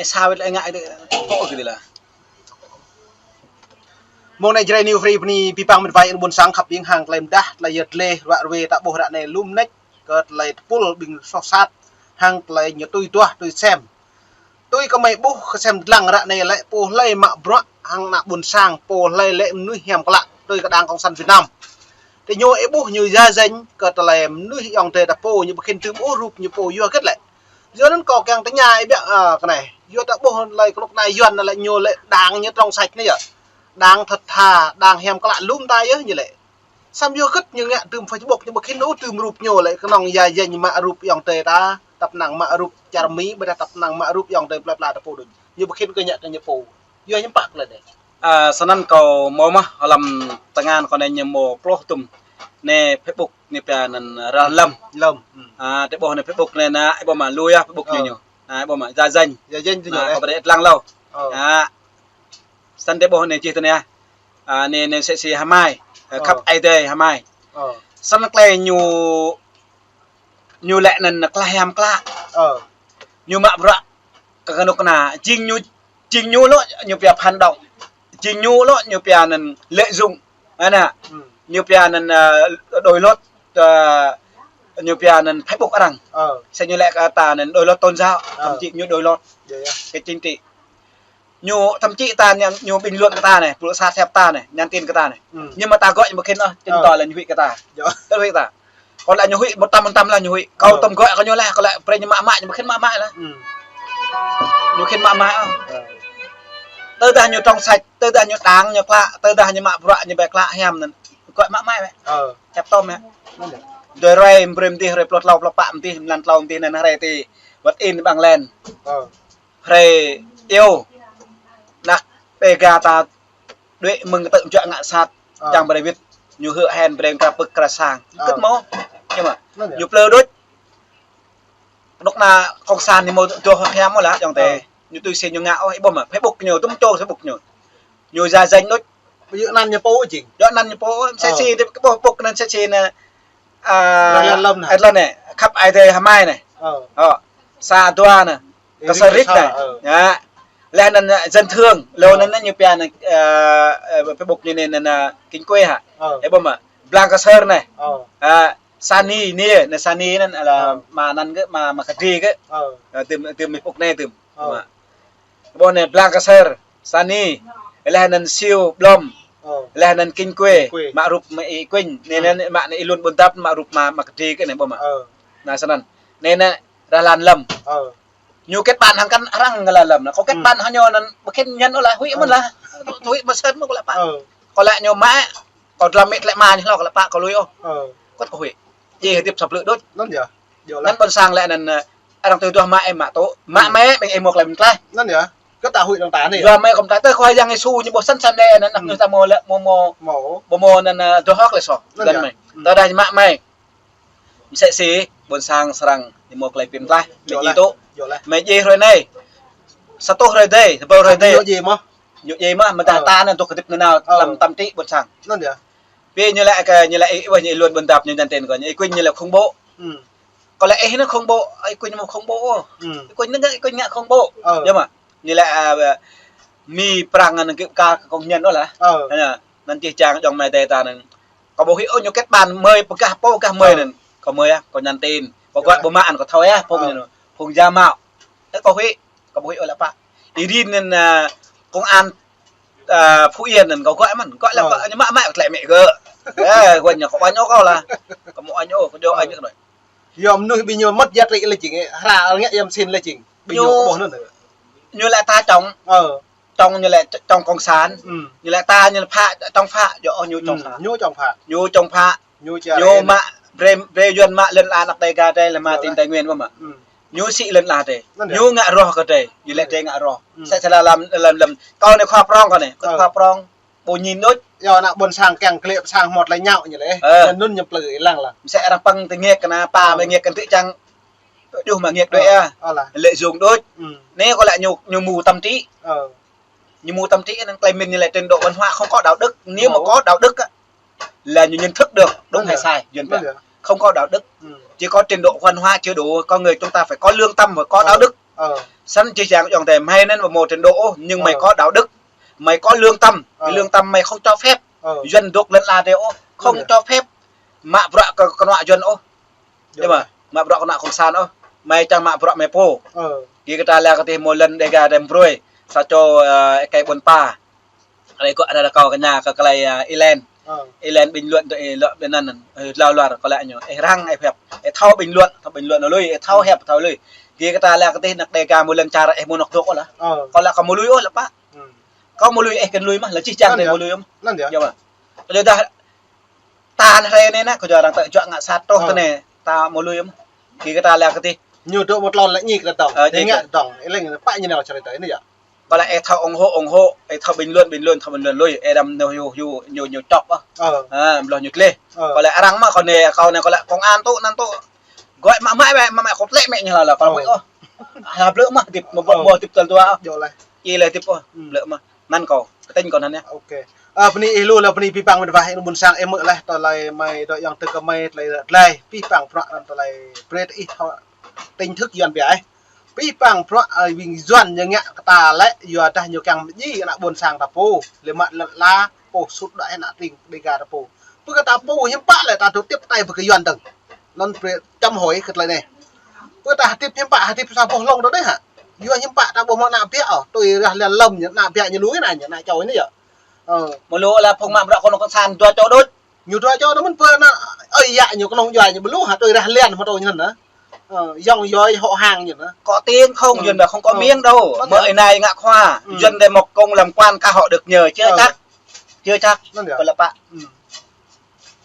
sao lại ngại có cái gì là môn này chơi new free ni pipang mình vay buồn sáng khắp những hàng làm đá là giật lê và về tại bộ đạn này lum nách cợt lại pull bình so sát hàng lại nhiều tôi xem tôi có mấy bố xem lăng đạn này lại po lay mạ bro hàng nạ buồn sang po lay lệ núi hẻm các bạn tôi có đang công săn Việt Nam thì nhô ấy bố như gia danh cợt lại núi dòng tề đập po như khi từ bố rụp như po vua kết lại giờ nó có càng tới nhà ấy biết cái này vua tại bố lại lúc này duyên lại nhô lại đáng như trong sạch này vậy đang thật thà đang hèm các bạn lung tay ấy như lệ sam vô khất như ngạ từ Facebook nhưng mà khi nó từ rụp nhô lại cái nòng dài dành mà rụp dòng tề ta tập nặng mà rụp chả mỹ bây giờ tập nặng mà rụp dòng tề lặp lại tập được nhưng mà khi nó nhận nhận phụ vô những bạc là đấy sanan kau mau mah alam tangan kau nanya mau ploh tum ne Facebook ne pianan lam te boh ne Facebook ne na ibo ma lui ya Facebook nyo ibo ma gia danh tu kau pada lang lau san te boh ne chi tu ne ne se hamai khắp ai đây hamai san klei nyu lẹ nan klaham kla nyu ma bra kanok na ching nyu lo nyu pia phan động ching nyu lo nyu pia nan lợi dụng ana nyu pia nan đổi lót nyu pia nan Facebook arang sẽ nyu lẹ ta nan đổi lót tôn giáo thậm chí nyu đổi lót cái chính trị nhu thậm chí ta nhu bình luận cái ta này, phụ sa thép ta này, nhắn tin cái ta này, nhưng mà ta gọi một khi nó trên tòa là nhu hụi cái ta, tất hụi ta, còn lại nhu hụi 100% là nhu hụi, câu tầm gọi có nhu lại, còn lại pre nhưng mà mại nhưng mà khi mại đó, nhu khi mại không, tới ta nhu trong sạch, tới ta nhu đáng nhu lạ, tới ta nhu mạ vợ nhu bẹt lạ hèm nên gọi mại vậy, chép tôm vậy, rồi brem đi rồi plot lau plot pạm đi, lần lau đi nên này thì vật in bằng len, rồi yêu nak pega ta duit mengetuk juga ngak sat yang berbit nyuhuk hand breng kapek kerasang kết mau nhưng mà nhiều plơ đốt lúc na không san thì một cho hem là trong tề như tôi xem nhiều ngạo ấy bom mà Facebook nhiều tung trâu Facebook nhiều gia danh đốt bây giờ năn như phố chị đó năn như phố xe thì cái Facebook nên xe là lần này khắp ai đây hamai này sa toa này casarit này lên dân thương lâu nên như pian này Facebook như này là kính quê hả ấy bom mà Blancaser này Sunny nè là Sunny nên là mà năn cái mà cái gì cái từ Facebook này từ bom này Blancaser Sunny lên siêu blom lên kính quê mà rụp mày quỳnh nên bạn này luôn buồn tap mà rụp mà cái gì cái này bom mà là sao nên ra lan lầm nhiều kết bạn hàng căn răng là lầm nó có kết bạn hàng nhau là kết nhân nó là hủy mất là hủy mà sơn mất là bạn còn lại nhiều mã còn làm mệt lại mà thì nó là bạn có lối không có hủy gì tiếp sập lựa đốt nó nhắn con sang lại là đang từ tôi mã em mã tố mã mé mình em một lại mình tay nó nhở có tạo hủy đồng tán này rồi mày không tay tôi khoai răng cái xu như bộ sân sân đây nó người ta mua lệ mua nên tôi hót lại sọ gần mày tới đây mã mày sẽ xí buồn sang sarang thì một lại tìm tay mình gì tố mày gì rồi này sao tôi rồi đây bao rồi đây nhiều gì mà ta nên tôi cái tiếp nào làm tâm trí buồn sang vì như lại như luôn buồn đạp như nhận tiền của như quỳnh như là không bộ còn lại nó không bộ quỳnh mà không bộ quỳnh ngạ không bộ nhưng mà như lại mi prang là kiểu ca công nhân đó là nên chỉ trang trong này đây ta nên có bộ hiệu như kết bàn mời cả mời nên có mời có nhận tiền có gọi bộ mạng có thôi á phùng gia mạo có huy ở là bạn đi đi nên công an Phú Yên nên có gọi là gọi nhưng mà mẹ lại mẹ cơ quên nhà có bao nhiêu câu là có một anh nhô có nhiều anh nữa rồi yom nuôi bây giờ mất giá trị là chỉnh ra nghe em xin là chỉnh bây giờ có bốn nữa như lại ta trong như lại trong con sán như lại ta như là trong phạ dọ như trong phạ như mạ Rê duyên mạ lên là nắp tay gà đây là mà tin tài nguyên không ạ? Nhú sĩ lên là thế, nhú ngạ rò cái thế, như lệ thế ngạ rò, sẽ là làm con này khoa prong con này, khoa prong, bồ nhìn nốt, giờ nãy buồn sang càng clip sang một lấy nhạo như thế, nên nun nhập lưỡi lăng là, sẽ ra băng từ nghe cái na pa về nghe cái tự trang, điều mà nghe đấy à, lệ dùng đôi, nếu có lại nhiều mù tâm trí, nhiều mù tâm trí nên tay mình như là trình độ văn hóa không có đạo đức, nếu mà có đạo đức á là như nhận thức được đúng hay sai duyên không có đạo đức chỉ có trình độ văn hóa chưa đủ con người chúng ta phải có lương tâm và có đạo đức sẵn chỉ chẳng dòng thể mày nên vào một trình độ nhưng mày có đạo đức, mày có lương tâm, cái lương tâm mày không cho phép dân đục lẫn là thế không cho phép mạ vợ con nọ dân nhưng mà mạ vợ con nọ không san mày chẳng mạ vợ mày po kita lihat ke một lần để ga đem rồi sao cho cái buồn pa đây có ada kau kenya ke kelai Ilen bình luận tụi lợi bênนั้นlao loạt có lại nhở răng hẹp thao bình luận nó lui thao hẹp thao lui kia kita lihat ke nak dega một lần cara monok dok lah kalau kamu lui lah pak kamu lui kan lui mah là chỉ chang để lui không dạ mà rồi ta này này nè có giờ đang tự chọn ngã sát to thế này ta một lui không kia kita lihat ke nhiều chỗ một lon lại nhịp là tổng thế ngạ tổng ấy là phải như nào cho tới này ạ có lẽ thao ủng hộ thao bình luận lui đâm nhiều chọc lo nhiều lê có lẽ răng mà còn này câu này có lẽ công an tụ nan tụ gọi mãi không lẽ mẹ như là con mấy hợp lỡ mà tiếp một bò tiếp tuần tua chi là tiếp lỡ mà năn cầu tên còn này ok peni ilu là peni pipang mình phải buồn sang em mượn lại tao lại mày đợi yang từ cái mày lại pipang pro tao lại bread ít tinh thức dần vậy pipang pro bình dần như ngạ ta lại giờ ta nhiều càng gì là buồn sang ta po lấy mặt la po sút đại nạ tình đi gà ta po bữa cái ta po hiếm bạ lại ta tiếp tay với cái dần từng non trăm hỏi cái lại này bữa ta tiếp hiếm bạ tiếp sao po lông đó đấy hả giờ hiếm bạ ta bộ mà nạp bẹ tôi ra liền lầm như nạp bẹ như núi này như này chồi đấy vậy một lúa là phong mạm con sàn cho đốt nhiều cho nó mình phơi nó ơi dạ nhiều con nông dài nhiều lúa hả tôi ra liền mà tôi nhìn nữa dòng dõi họ hàng gì nữa có tiếng không dần là không có miếng đâu bởi này ngạ khoa dân để một công làm quan ca họ được nhờ chưa chắc còn là bạn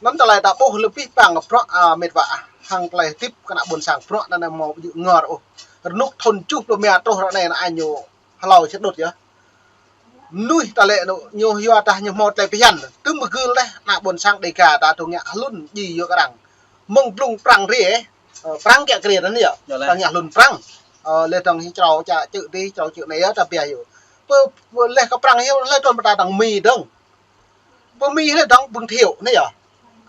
nó trở lại ta bố lực pít bằng pro mệt vạ hàng lại tiếp cái nào buồn sảng pro là một ngờ nút thôn chút đồ mẹ tôi này là ai nhiều lâu chết đột vậy nuôi ta lệ nhiều hiệu ta nhiều một lại phải tức mà cứ đấy là buồn sang đầy cả ta thuộc nhạ luôn gì vô cái đằng mông plung prang ri prang kẹt kẹt đó nhỉ ta nhạ luôn prang lên tầng hi trâu chả chữ đi trâu chữ này ta bè hiểu vừa lên cái prang hiu lên tròn ta đằng mì đông vừa mì lên đóng bưng thiểu này nhỉ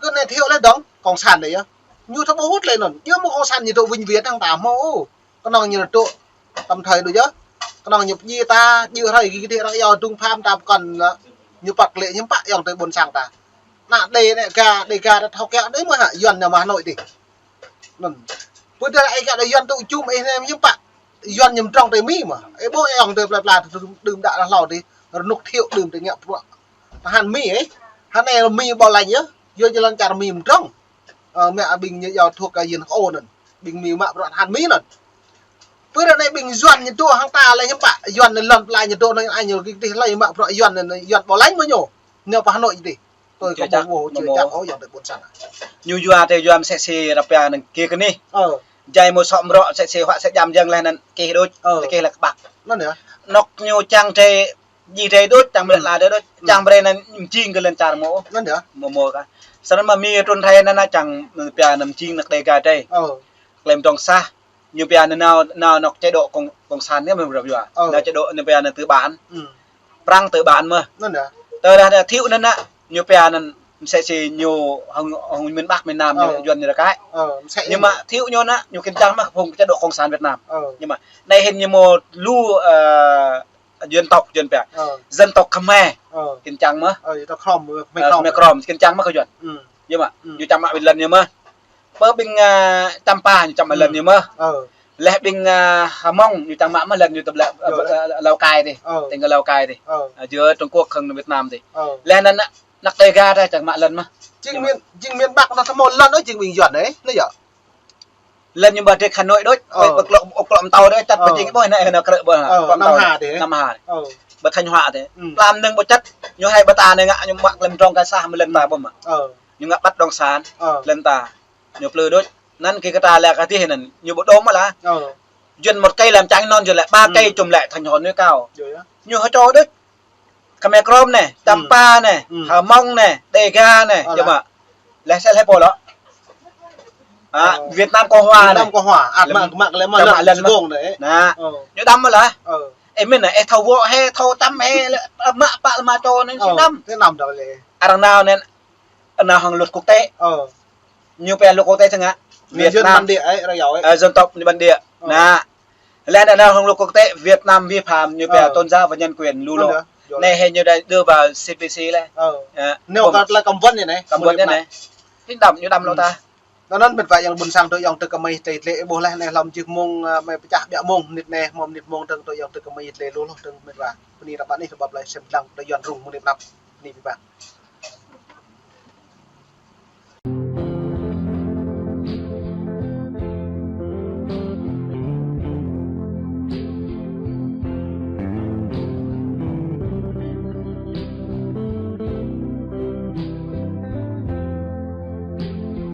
cứ này thiểu lên đóng còn sàn đấy như thằng bố hút lên rồi chứ một con sàn như tụ vinh việt đang tả mô con nào như là tụ tầm thời được chứ con nào nhập gì ta như thầy cái thiệt đó trung pham ta còn như bạc lệ những bạn dòng tới buồn sang ta nè đề gà đã thao kẹo đấy mà hả dần nhà mà Hà Nội thì bữa nay anh cả dần tụ chung em những bạn dần nhầm trong tới mỹ mà ấy bố dòng tới là đừng đã là lò thì nục thiệu đừng tới nhập hàn mỹ ấy hắn này là mỹ bao lành nhá vô cho lần cả mỹ trong mẹ bình như giàu thuộc cái gì ô nè bình mỹ mạ đoạn hàn mỹ nè bữa nay bình dần như tua hàng ta lại những bạn dần lần lại như tua này anh nhiều cái lấy mạ đoạn dần bỏ lánh mới nhổ nếu vào Hà Nội thì tôi không có bố chưa chắc có dần được buồn sang như dua thì dua sẽ xe đập ra kia cái này dây một sọm rọ sẽ xe họ sẽ jam dâng lên kia đôi kia là bạc nó nữa nó nhiều trang tre gì thế đôi trang bên là đôi trang bên này chiên cái lên tràn mổ nó nữa mổ cái sau đó mà mi trôn thay nó chẳng bia nằm chiên được đầy cả đây làm trong xa như bia nào nó chế độ còn sàn nữa mình rồi là chế độ như bia là tự bán răng tự bán mà nó nữa tôi là thiếu nên á nhiều bia nên sẽ nhiều hồng miền Bắc miền Nam nhiều dần như là cái nhưng mà thiếu nhau á nhiều kinh trang mà không chế độ cộng sản Việt Nam nhưng mà đây hình như một lu dân tộc dân tộc Khmer kinh trang mà mẹ crom kinh trang mà có dần nhưng mà nhiều trăm mạng một lần nhiều mà bơ binh Champa nhiều trăm lần nhiều mà lẽ binh Hà Mông nhiều trăm mạng một lần nhiều tập lệ Lào Cai thì tình Lào Cai thì giữa Trung Quốc hơn Việt Nam thì lẽ nên nặc tê ga ra chẳng mạng lần mà chính miền Bắc nó một lần đó chính mình dọn đấy nó giờ lần nhưng mà trên Hà Nội đấy bậc lộng tàu đấy chặt bên chính cái bôi này là cỡ bôi Nam Hà bậc Thanh Hóa thế làm nâng một chất như hai bậc ta này ngạ nhưng bạn làm trong cái xa một lần ta bông mà nhưng ngạ bắt đồng sán lần ta nhiều lừa đôi nên cái ta là cái gì này nhiều bộ đốm mà là duyên một cây làm trắng non rồi lại ba cây trùng lại thành hòn núi cao nhiều hơi cho đấy Khmer Krom này Champa này Hà Mông này Dega này nhưng mà lại sẽ lấy bộ đó Việt Nam Cộng Hòa này mạng lấy mà lần buông đấy nè nhớ đâm mà là em mình này thầu vợ hay thầu tắm hay mạ bạn mà cho nên chỉ đâm thế nằm đó là đằng nào nên nào hàng luật quốc tế nhiều bè luật quốc tế chẳng hạn Việt Nam địa ấy dân tộc bản địa nè lên ở nào không luật quốc tế Việt Nam vi phạm như bè tôn giáo và nhân quyền lưu lộ này hình như đây đưa vào CPC này nếu có là cầm vấn này cầm vấn này thích đậm như đậm lâu ta đó nên mình phải yang bun sang tôi yang từ cầm mây tây lệ bố này này làm chữ mông mày chả bẹ mông nịt nè mông nịt mông từng tôi yang từ cầm mây lệ luôn từng mình vào đi là bạn ấy phải bập lại xem đằng tôi dọn rùng một điểm năm đi bạn